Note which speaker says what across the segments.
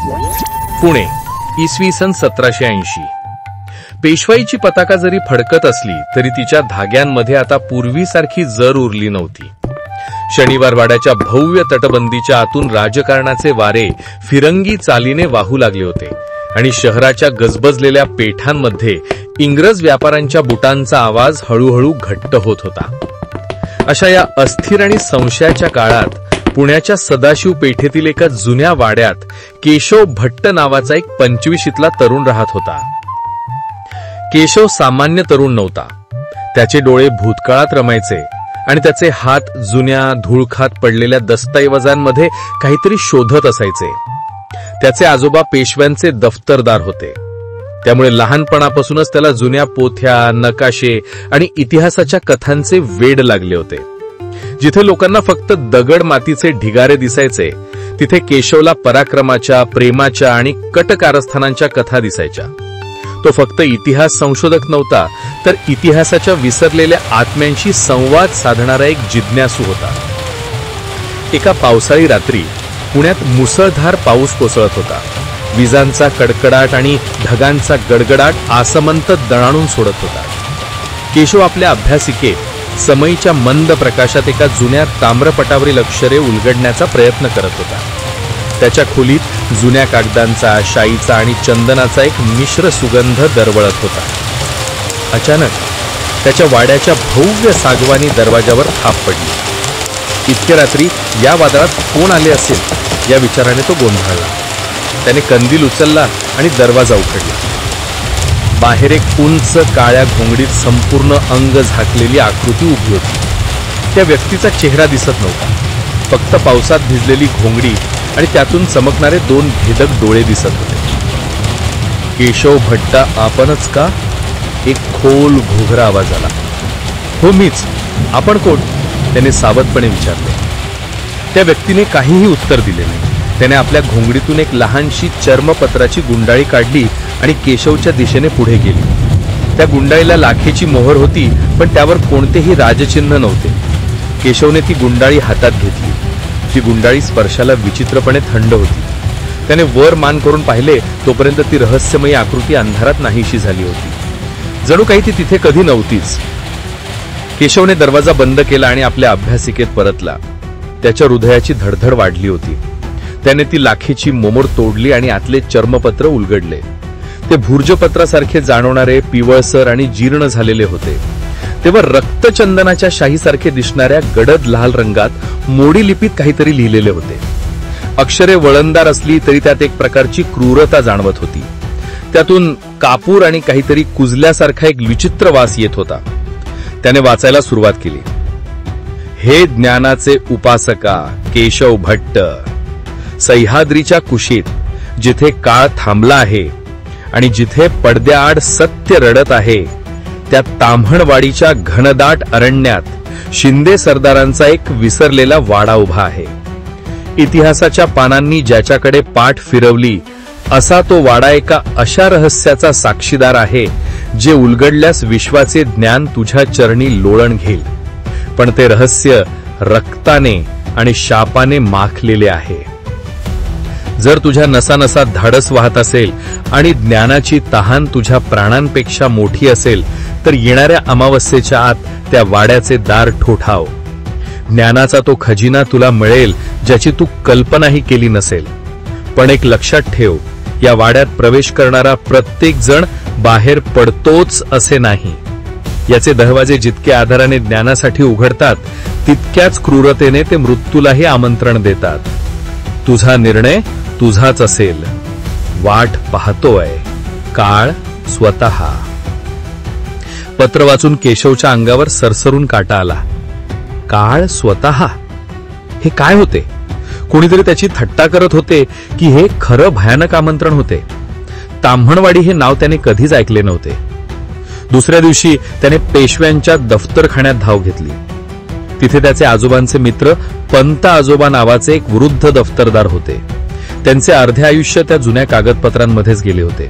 Speaker 1: पुणे, इसवी सन 1780. पेशवाईची पताका जरी फडकत असली तरी तिच्या धाग्यांमध्ये आता पूर्वीसारखी जर उरली नव्हती. शनिवारवाड्याच्या भव्य तटबंदीच्या आतून राजकारणाचे वारे फिरंगी चालीने वाहू लागले होते आणि शहराच्या गजबजलेल्या पेठांमध्ये इंग्रज व्यापाऱ्यांच्या बुटांचा आवाज हळूहळू घट्ट होत होता. अशा या अस्थिर आणि संशयाच्या काळात पुण्याच्या सदाशिव पेठेतील एका जुन्या वाड्यात केशव भट्ट नावाचा एक 25शीतला तरुण राहत होता. केशव सामान्य तरुण नव्हता. त्याचे डोळे भूतकाळात रमायचे आणि त्याचे हात जुन्या धूळखात पडलेल्या दस्तऐवजांमध्ये काहीतरी शोधत असायचे. त्याचे आजोबा पेशव्यांचे दफ्तरदार होते, त्यामुळे लहानपणापासूनच त्याला जुन्या पोथ्या, नकाशे आणि इतिहासाच्या कथांचे वेड लागले होते. जिथे लोकांना फक्त दगड मातीचे ढिगारे दिसायचे, तिथे केशवला पराक्रमाच्या, प्रेमाच्या आणि कटकारस्थानांच्या कथा दिसायच्या. तो फक्त इतिहास संशोधक नव्हता, तर इतिहासाच्या विसरलेल्या आत्म्यांशी संवाद साधणारा एक जिज्ञासू होता. एका पावसाळी रात्री पुण्यात मुसळधार पाऊस कोसळत होता. विजांचा कडकडाट आणि ढगांचा गडगडाट आसमंत दणाणून सोडत होता. केशव आपल्या अभ्यासिकेत समईच्या मंद प्रकाशात एका जुन्या ताम्रपटावरील अक्षरे उलगडण्याचा प्रयत्न करत होता. त्याच्या खोलीत जुन्या कागदांचा, शाईचा आणि चंदनाचा एक मिश्र सुगंध दरवळत होता. अचानक त्याच्या वाड्याच्या भव्य सागवानी दरवाजावर थाप पडली. इतक्या रात्री या वादळात कोण आले असेल या विचाराने तो गोंधळला. त्याने कंदील उचलला आणि दरवाजा उघडला. बाहेर एक उंच काळ्या घोंगडीत संपूर्ण अंग झाकलेली आकृती उभी होती. त्या व्यक्तीचा चेहरा दिसत नव्हता, फक्त पावसात भिजलेली घोंगडी आणि त्यातून चमकणारे 2 भेदक डोळे दिसत होते. केशव भट्ट आपणच का? एक खोल घोघरा आवाज आला. हो मीच. आपण कोण? त्याने सावधपणे विचारले. त्या व्यक्तीने काहीही उत्तर दिले नाही. त्याने आपल्या घोंगडीतून एक लहानशी चर्मपत्राची गुंडाळी काढली आणि केशवच्या दिशेने पुढे गेली. त्या गुंडाळीला लाखेची मोहर होती, पण त्यावर कोणतेही राजचिन्ह नव्हते. केशवने ती गुंडाळी हातात घेतली. ती गुंडाळी स्पर्शाला विचित्रपणे थंड होती. त्याने वर मान करून पाहिले तोपर्यंत ती रहस्यमयी आकृती अंधारात नाहीशी झाली होती. जणू काही ती तिथे कधी नव्हतीच. केशवने दरवाजा बंद केला आणि आपल्या अभ्यासिकेत परतला. त्याच्या हृदयाची धडधड वाढली होती. त्याने ती लाखेची मोमोर तोडली आणि आतले चर्मपत्र उलगडले. ते भुर्जपत्रासारखे जाणवणारे, पिवळसर आणि जीर्ण झालेले होते. तेव्हा रक्तचंदनाच्या शाहीसारखे दिसणाऱ्या गडद लाल रंगात मोडी लिपीत काहीतरी लिहिलेले होते. अक्षरे वळणदार असली तरी त्यात एक प्रकारची क्रूरता जाणवत होती. त्यातून कापूर आणि काहीतरी कुजल्यासारखा एक विचित्र वास येत होता. त्याने वाचायला सुरुवात केली. हे ज्ञानाचे उपासका केशव भट्ट, सह्याद्रीच्या कुशीत जिथे काळ थांबला आहे आणि जिथे पडद्याआड सत्य रडत आहे, त्या ताम्हणवाडीच्या घनदाट अरण्यात शिंदे सरदारांचा एक विसरलेला वाडा उभा आहे. इतिहासाच्या पानांनी ज्याच्याकडे पाठ फिरवली असा तो वाडा एका अशा रहस्याचा साक्षीदार आहे, जे उलगडल्यास विश्वाचे ज्ञान तुझ्या चरणी लोळण घेईल. पण ते रहस्य रक्ताने आणि शापाने माखलेले आहे. जर तुझ्या नसानसात धाडस वाहत असेल आणि ज्ञानाची तहान तुझ्या प्राणांपेक्षा मोठी असेल, तर येणाऱ्या अमावस्येच्या आत त्या वाड्याचे दार ठोठाव. ज्ञानाचा तो खजिना तुला मिळेल ज्याची तू कल्पनाही केली नसेल. पण एक लक्षात ठेव, या वाड्यात प्रवेश करणारा प्रत्येक जण बाहेर पडतोच असे नाही. याचे दरवाजे जितके आधाराने ज्ञानासाठी उघडतात, तितक्याच क्रूरतेने ते मृत्यूलाही आमंत्रण देतात. तुझा निर्णय तुझाच असेल. वाट पाहतोय काळ स्वतः. पत्र वाचून केशवच्या अंगावर सरसरून काटा आला. काळ स्वतः हे काय होते? कोणीतरी त्याची थट्टा करत होते की हे खरं भयानक आमंत्रण होते? ताम्हणवाडी हे नाव त्याने कधीच ऐकले नव्हते. दुसऱ्या दिवशी त्याने पेशव्यांच्या दफ्तरखान्यात धाव घेतली. तिथे त्याचे आजोबांचे मित्र पंत आजोबा नावाचे एक वृद्ध दफ्तरदार होते. त्यांचे अर्धे आयुष्य त्या जुन्या कागदपत्रांमध्येच गेले होते.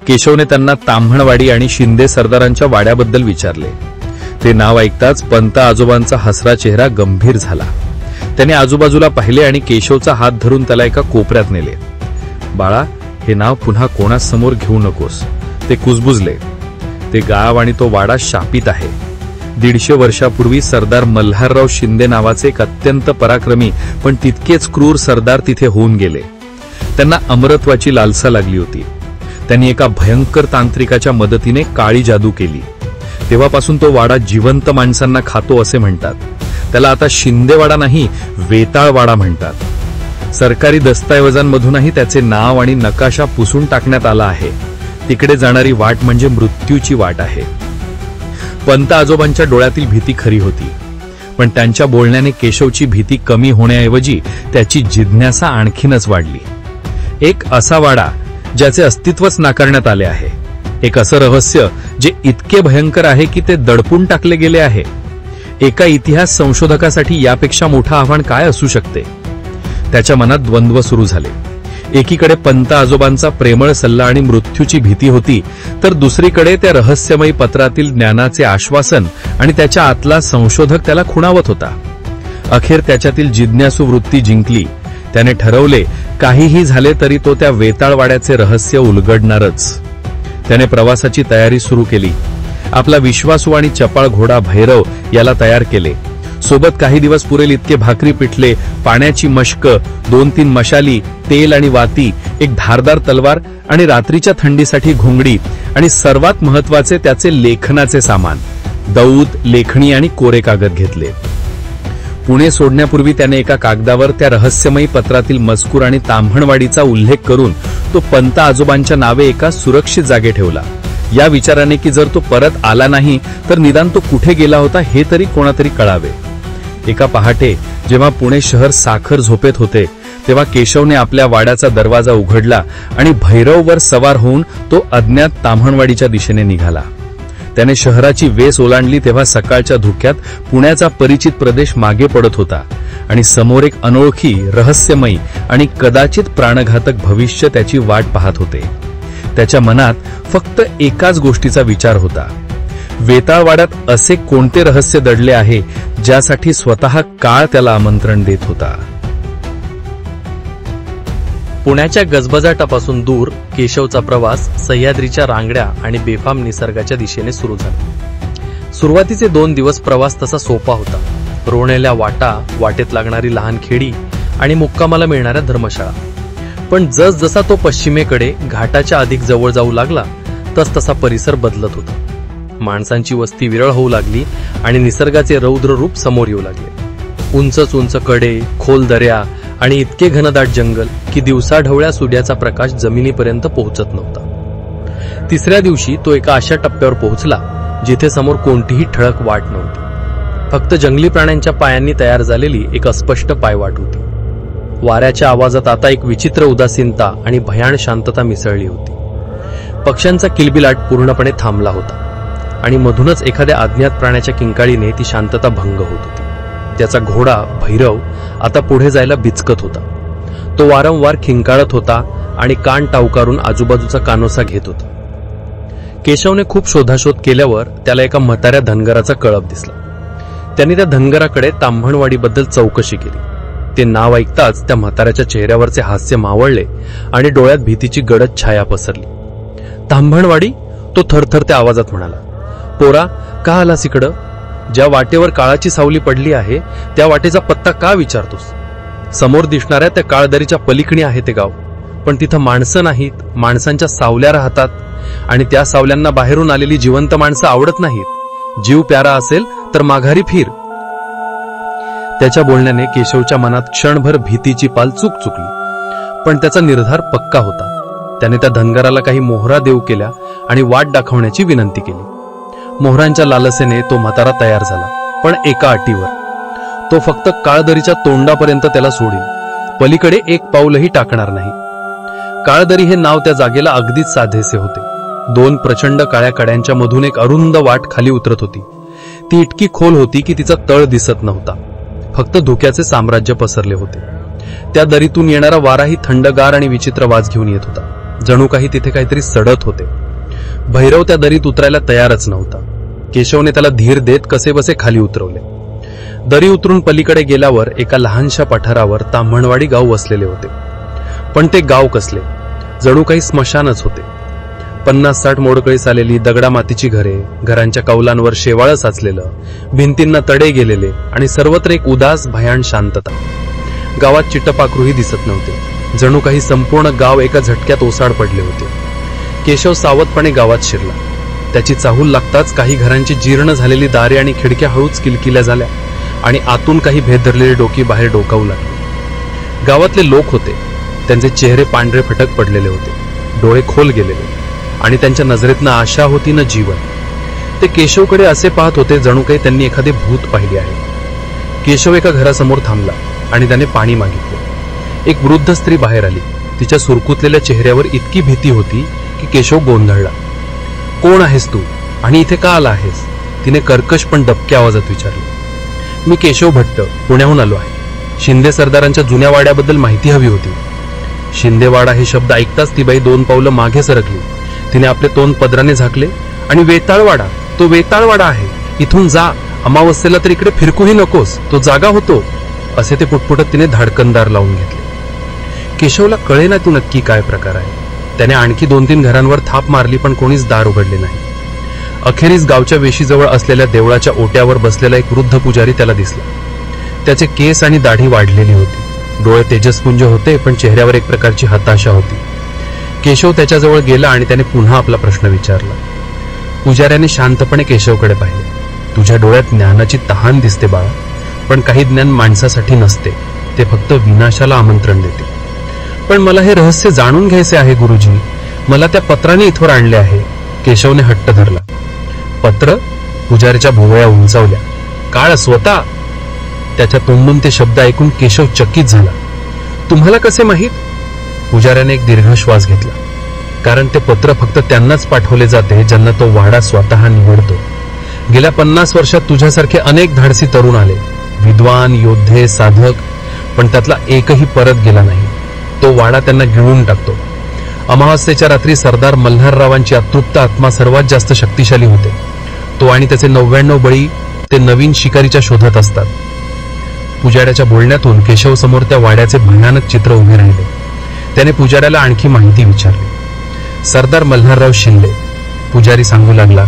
Speaker 1: केशवने त्यांना ताम्हणवाडी आणि शिंदे सरदारांच्या वाड्याबद्दल विचारले. ते नाव ऐकताच पंत आजोबांचा हसरा चेहरा गंभीर झाला. त्याने आजूबाजूला पाहिले आणि केशवचा हात धरून त्याला एका कोपऱ्यात नेले. बाळा, हे नाव पुन्हा कोणासमोर घेऊ नकोस. ते कुजबुजले. ते गाव आणि तो वाडा शापित आहे. 150 वर्षापूर्वी सरदार मल्हारराव शिंदे नावाचे एक अत्यंत पराक्रमी पण तितकेच क्रूर सरदार तिथे होऊन गेले. त्यांना अमरत्वाची लालसा लागली होती. त्यांनी एका भयंकर तांत्रिकाच्या मदतीने काळी जादू केली. तेव्हापासून तो वाडा जिवंत माणसांना खातो असे म्हणतात. त्याला आता शिंदेवाडा नाही, वेताळवाडा म्हणतात. सरकारी दस्तऐवजांमधूनही त्याचे नाव आणि नकाशा पुसून टाकण्यात आला आहे. तिकडे जाणारी वाट म्हणजे मृत्यूची वाट आहे. पंत आजोबांच्या डोळ्यातील भीती खरी होती, पण त्यांच्या बोलण्याने केशवची भीती कमी होण्याऐवजी त्याची जिज्ञासा आणखीनच वाढली. एक असा वाडा ज्याचे अस्तित्वच नाकारण्यात आले आहे. एक असं रहस्य जे इतके भयंकर आहे की ते दडपून टाकले गेले आहे. एका इतिहास संशोधकासाठी यापेक्षा मोठं आव्हान काय असू शकते? त्याच्या मनात द्वंद्व सुरू झाले. एकीकडे पंत आजोबांचा प्रेमळ सल्ला आणि मृत्यूची भीती होती, तर दुसरीकडे त्या रहस्यमयी पत्रातील ज्ञानाचे आश्वासन आणि त्याच्या आतला संशोधक त्याला खुणावत होता. अखेर त्याच्यातील जिज्ञासू वृत्ती जिंकली. त्याने ठरवले, काहीही झाले तरी तो त्या वेताळवाड्याचे रहस्य उलगडणारच. त्याने प्रवासाची तयारी सुरू केली. आपला विश्वासू आणि चपाळ घोडा भैरव याला तयार केले. सोबत काही दिवस पुरेल इतके भाकरी पिठले, पाण्याची मश्क, 2-3 मशाली, तेल आणि वाती, एक धारदार तलवार आणि रात्रीच्या थंडीसाठी घोंगडी आणि सर्वात महत्वाचे त्याचे लेखनाचे सामान, दौत, लेखणी आणि कोरे कागद घेतले. पुणे सोडण्यापूर्वी त्याने एका कागदावर त्या रहस्यमयी पत्रातील मजकूर आणि ताम्हणवाडीचा उल्लेख करून तो पंत आजोबांच्या नावे एका सुरक्षित जागे ठेवला. या विचाराने की जर तो परत आला नाही तर निदान तो कुठे गेला होता हे तरी कोणातरी कळावे. एका पहाटे जेव्हा पुणे शहर साखर झोपेत होते, तेव्हा केशवने आपल्या वाड्याचा दरवाजा उघडला आणि भैरववर सवार होऊन तो अज्ञात ताम्हणवाडीच्या दिशेने निघाला. त्याने शहराची वेस ओलांडली तेव्हा सकाळच्या धुक्यात पुण्याचा परिचित प्रदेश मागे पडत होता आणि समोर एक अनोळखी, रहस्यमयी आणि कदाचित प्राणघातक भविष्य त्याची वाट पाहत होते. त्याच्या मनात फक्त एकाच गोष्टीचा विचार होता. वेताळवाड्यात असे कोणते रहस्य दडले आहे ज्यासाठी स्वतः काळ त्याला आमंत्रण देत होता?
Speaker 2: पुण्याच्या गजबजाटापासून दूर केशवचा प्रवास सह्याद्रीच्या रांगड्या आणि बेफाम निसर्गाच्या दिशेने सुरू झाला. सुरुवातीचे 2 दिवस प्रवास तसा सोपा होता. रोवण्याल्या वाटा, वाटेत लागणारी लहान खेडी आणि मुक्कामाला मिळणाऱ्या धर्मशाळा. पण जसजसा तो पश्चिमेकडे घाटाच्या अधिक जवळ जाऊ लागला तसतसा परिसर बदलत होता. माणसांची वस्ती विरळ होऊ लागली आणि निसर्गाचे रौद्र रूप समोर येऊ लागले. उंच उंच कडे, खोल दऱ्या आणि इतके घनदाट जंगल की दिवसाढवळ्या सूर्याचा प्रकाश जमिनीपर्यंत पोहोचत नव्हता. 3ऱ्या दिवशी तो एका अशा टप्प्यावर पोहोचला जिथे समोर कोणतीही ठळक वाट नव्हती. फक्त जंगली प्राण्यांच्या पायांनी तयार झालेली एक अस्पष्ट पायवाट होती. वाऱ्याच्या आवाजात आता एक विचित्र उदासीनता आणि भयाण शांतता मिसळली होती. पक्ष्यांचा किलबिलाट पूर्णपणे थांबला होता आणि मधूनच एखाद्या अज्ञात प्राण्याच्या किंकाळीने ती शांतता भंग होत होती. त्याचा घोडा भैरव आता पुढे जायला बिचकत होता. तो वारंवार खिंकाळत होता आणि कान टावकारून आजूबाजूचा कानोसा घेत होता. केशवने खूप शोधाशोध केल्यावर त्याला एका म्हाताऱ्या धनगराचा कळप दिसला. त्यांनी त्या धनगराकडे ताम्हणवाडीबद्दल चौकशी केली. ते नाव ऐकताच त्या म्हाताऱ्याच्या चेहऱ्यावरचे हास्य मावळले आणि डोळ्यात भीतीची गडद छाया पसरली. ताम्हणवाडी? तो थरथरत्या आवाजात म्हणाला. पोरा, का आलास इकडं? ज्या वाटेवर काळाची सावली पडली आहे त्या वाटेचा पत्ता का विचारतोस? समोर दिसणाऱ्या त्या काळदरीच्या पलीकडे आहे ते गाव, पण तिथं माणसं नाहीत, माणसांच्या सावल्या राहतात आणि त्या सावल्यांना बाहेरून आलेली जिवंत माणसं आवडत नाहीत. जीव प्यारा असेल तर माघारी फिर. त्याच्या बोलण्याने केशवच्या मनात क्षणभर भीतीची पाल चुकली, पण त्याचा निर्धार पक्का होता. त्याने त्या धनगराला काही मोहरा देऊ केल्या आणि वाट दाखवण्याची विनंती केली. मोहरांच्या लालसेने तो म्हातारा तयार झाला, पण एका अटीवर. तो फक्त काळदरीच्या तोंडापर्यंत त्याला सोडील, पलीकडे एक पाऊलही टाकणार नाही. काळदरी हे नाव त्या जागेला अगदीच साधेसे होते. 2 प्रचंड काळ्या कड्यांच्या मधून एक अरुंद वाट खाली उतरत होती. ती इतकी खोल होती की तिचा तळ दिसत नव्हता. फक्त धुक्याचे साम्राज्य पसरले होते. त्या दरीतून येणारा वाराही थंडगार आणि विचित्र वास घेऊन येत होता. जणू काही तिथे काहीतरी सडत होते. भैरव त्या दरीत उतरायला तयारच नव्हता. केशवने त्याला धीर देत कसेबसे खाली उतरवले. दरी उतरून पलीकडे गेल्यावर एका लहानशा पठारावर ताम्हणवाडी गाव वसलेले होते. पण ते गाव कसले? जणू काही स्मशानच होते. 50-60 मोडकळीस आलेली दगडा मातीची घरे, घरांच्या कौलांवर शेवाळ साचलेलं, भिंतींना तडे गेलेले आणि सर्वत्र एक उदास भयान शांतता. गावात चिट्टपाखरूही दिसत नव्हते. जणू काही संपूर्ण गाव एका झटक्यात ओसाड पडले होते. केशव सावधपणे गावात शिरला. त्याची चाहूल लागताच काही घरांची जीर्ण झालेली दारे आणि खिडक्या हळूच किलकिल्या झाल्या आणि आतून काही भेद धरलेली डोकी बाहेर डोकावू लागली. गावातले लोक होते. त्यांचे चेहरे पांढरे फटक पडलेले होते, डोळे खोल गेलेले आणि त्यांच्या नजरेतनं आशा होती न जीवन. ते केशवकडे असे पाहत होते जणू काही त्यांनी एखादे भूत पाहिले आहे. केशव एका घरासमोर थांबला आणि त्याने पाणी मागितले. एक वृद्ध स्त्री बाहेर आली. तिच्या सुरकुतलेल्या चेहऱ्यावर इतकी भीती होती की केशव गोंधळला. कोण आहेस तू आणि इथे का आला आहेस? तिने कर्कश पण दबक्या आवाजात विचारले. मी केशव भट्ट, पुण्याहून आलो आहे. शिंदे सरदारांच्या जुन्या वाड्याबद्दल माहिती हवी होती. शिंदेवाडा हे शब्द ऐकताच ती बाई 2 पावलं मागे सरकली. तिने आपले तोंड पदराने झाकले आणि वेताळवाडा, तो वेताळवाडा आहे, इथून जा, अमावस्येला तर इकडे फिरकूही नकोस, तो जागा होतो, असे ते पुटपुटत तिने धाडकनदार लावून घेतले. केशवला कळेना ती नक्की काय प्रकार आहे. त्याने आणखी 2-3 घरांवर थाप मारली पण कोणीच दार उघडले नाही. अखेरीस गावच्या वेशीजवळ असलेल्या देवळाच्या ओट्यावर बसलेला एक वृद्ध पुजारी त्याला दिसला. त्याचे केस आणि दाढी वाढलेली होती. डोळे तेजस्पुंज होते पण चेहऱ्यावर एक प्रकारची हताशा होती. केशव त्याच्याजवळ गेला आणि त्याने पुन्हा आपला प्रश्न विचारला. पुजाऱ्याने शांतपणे केशवकडे पाहिले. तुझ्या डोळ्यात ज्ञानाची तहान दिसते बाळा, पण काही ज्ञान माणसासाठी नसते, ते फक्त विनाशाला आमंत्रण देते. पण मला हे रहस्य जाणून घ्यायचे आहे गुरुजी, मला त्या पत्राने इथवर आणले आहे. केशवने हट्ट धरला. पत्र? पुजाऱ्याच्या भोवळ्या उंचावल्या. काळ स्वतः? त्याच्या तोंडून ते शब्द ऐकून केशव चकित झाला. तुम्हाला कसे माहीत? पुजाऱ्याने एक दीर्घ श्वास घेतला. कारण ते पत्र फक्त त्यांनाच पाठवले जाते ज्यांना तो वाडा स्वतः निवडतो. गेल्या 50 वर्षात तुझ्यासारखे अनेक धाडसी तरुण आले, विद्वान, योद्धे, साधक, पण त्यातला एकही परत गेला नाही. तो वाडा त्यांना गिळून टाकतो. अमावास्येच्या रात्री सरदार मल्हाररावांची अतृप्त आत्मा सर्वात जास्त शक्तिशाली होते. तो आणि त्याचे 99 बळी ते नवीन शिकारीच्या शोधात असतात. पुजाऱ्याच्या बोलण्यातून केशव समोर त्या वाड्याचे भयानक चित्र उभे राहिले. त्याने पुजाऱ्याला आणखी माहिती विचारली. सरदार मल्हारराव शिंदे, पुजारी सांगू लागला.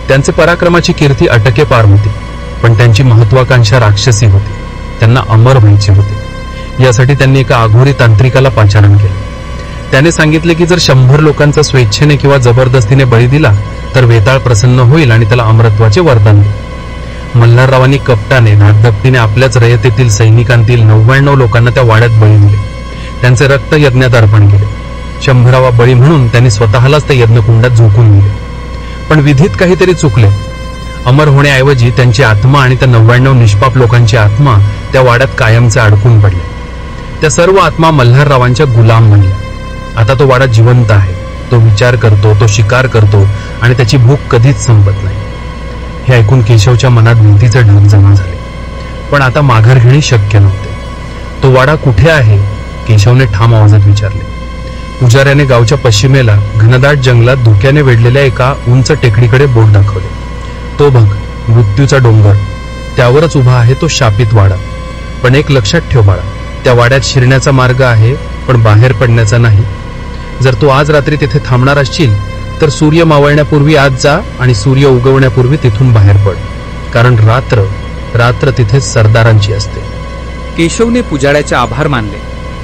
Speaker 2: त्यांचे पराक्रमाची कीर्ती अटके पार होती, पण त्यांची महत्वाकांक्षा राक्षसी होती. त्यांना अमर व्हायचे होते. यासाठी त्यांनी एका आघोरी तांत्रिकाला पाचारण केले. त्याने सांगितले की जर 100 लोकांचा स्वेच्छेने किंवा जबरदस्तीने बळी दिला तर वेताळ प्रसन्न होईल आणि त्याला अमरत्वाचे वरदान देईल. मल्हाररावांनी कपटाने, धाकधकटीने आपल्याच रयतेतील सैनिकांतील 99 लोकांना त्या वाड्यात बळी दिले. त्यांचे रक्त यज्ञात अर्पण केले. 100वा बळी म्हणून त्यांनी स्वतःलाच त्या यज्ञकुंडात झोकून दिले. पण विधीत काहीतरी चुकले. अमर होण्याऐवजी त्यांची आत्मा आणि त्या 99 निष्पाप लोकांची आत्मा त्या वाड्यात कायमचे अडकून पडले. त्या सर्व आत्मा मल्हाररावांच्या गुलाम बनल्या. आता तो वाडा जिवंत आहे. तो विचार करतो, तो शिकार करतो आणि त्याची भूक कधीच संपत नाही. हे ऐकून केशवच्या मनात भीतीचे ढग जमा झाले. पण आता माघार घेणे शक्य नव्हते. तो वाडा कुठे आहे? केशवने ठाम आवाजात विचारले. पुजाऱ्याने गावच्या पश्चिमेला घनदाट जंगलात धुक्याने वेढलेल्या एका उंच टेकडीकडे बोट दाखवले. तो बघ, मृत्यूचा डोंगर, त्यावरच उभा आहे तो शापित वाडा. पण एक लक्षात ठेव बाळा, त्या वाड्यात शिरण्याचा मार्ग आहे पण बाहेर पडण्याचा नाही. जर तू आज रात्री तिथे थांबणार असशील तर सूर्य मावळण्यापूर्वी आत जा आणि सूर्य उगवण्यापूर्वी तिथून बाहेर पड, कारण रात्र तिथे सरदारांची असते.
Speaker 3: केशवने पुजाऱ्याचे आभार मानले.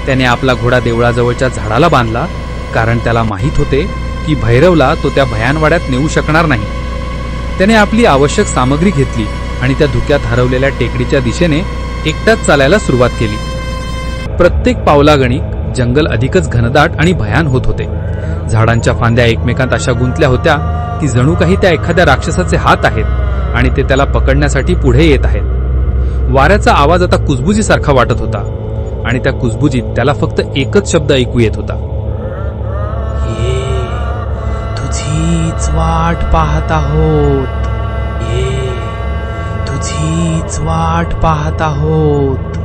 Speaker 3: त्याने आपला घोडा देवळाजवळच्या झाडाला बांधला, कारण त्याला माहीत होते की भैरवला तो त्या भयानवाड्यात नेऊ शकणार नाही. त्याने आपली आवश्यक सामग्री घेतली आणि त्या धुक्यात हरवलेल्या टेकडीच्या दिशेने एकटाच चालायला सुरुवात केली. प्रत्येक पावलागणिक जंगल अधिकच घनदाट आणि भयान होत होते. झाडांच्या फांद्या एकमेकांत अशा गुंतल्या होत्या की जणू काही त्या एखाद्या राक्षसाचे हात आहेत आणि ते त्याला पकडण्यासाठी पुढे येत आहेत. वाऱ्याचा आवाज आता कुजबुजीसारखा वाटत होता आणि त्या कुजबुजीत त्याला फक्त एकच शब्द ऐकू येत होता.
Speaker 4: ये तुझीच वाट पाहत आहोत, ये तुझीच वाट पाहत आहोत.